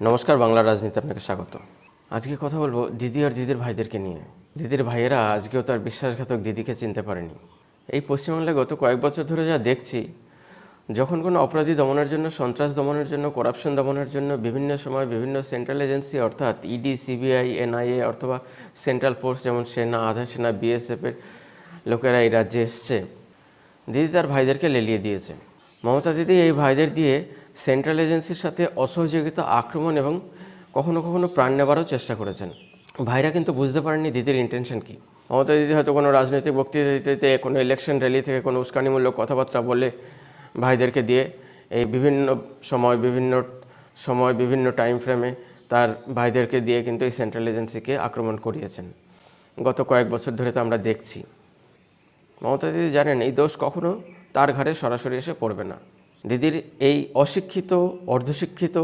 নমস্কার, বাংলা রাজনীতি আপনাকে স্বাগত। আজকে কথা বলবো দিদি আর দিদির ভাইদেরকে নিয়ে। দিদির ভাইয়েরা আজকেও তার বিশ্বাসঘাতক দিদিকে চিনতে পারেনি। এই পশ্চিমবাংলায় গত কয়েক বছর ধরে যা দেখছি, যখন কোনো অপরাধী দমনের জন্য, সন্ত্রাস দমনের জন্য, করাপশন দমনের জন্য বিভিন্ন সময় বিভিন্ন সেন্ট্রাল এজেন্সি অর্থাৎ ইডি, সিবিআই, এনআইএ অথবা সেন্ট্রাল ফোর্স যেমন সেনা, আধা সেনা, বিএসএফের লোকেরা এই রাজ্যে এসছে, দিদি তার ভাইদেরকে লেলিয়ে দিয়েছে। মমতা দিদি এই ভাইদের দিয়ে সেন্ট্রাল এজেন্সির সাথে অসহযোগিতা, আক্রমণ এবং কখনো কখনো প্রাণ নেবারও চেষ্টা করেছেন। ভাইরা কিন্তু বুঝতে পারেননি দিদির ইন্টেনশন কী। মমতা দিদি হয়তো কোনো রাজনৈতিক বক্তৃতা দিতে, কোনো ইলেকশন র্যালি থেকে কোনো উস্কানিমূলক কথাবার্তা বলে ভাইদেরকে দিয়ে এই বিভিন্ন টাইম ফ্রেমে তার ভাইদেরকে দিয়ে কিন্তু এই সেন্ট্রাল এজেন্সিকে আক্রমণ করিয়েছেন। গত কয়েক বছর ধরে তো আমরা দেখছি। মমতা দিদি জানেন এই দোষ কখনো তার ঘাড়ে সরাসরি এসে পড়বে না। দিদির এই অশিক্ষিত, অর্ধশিক্ষিত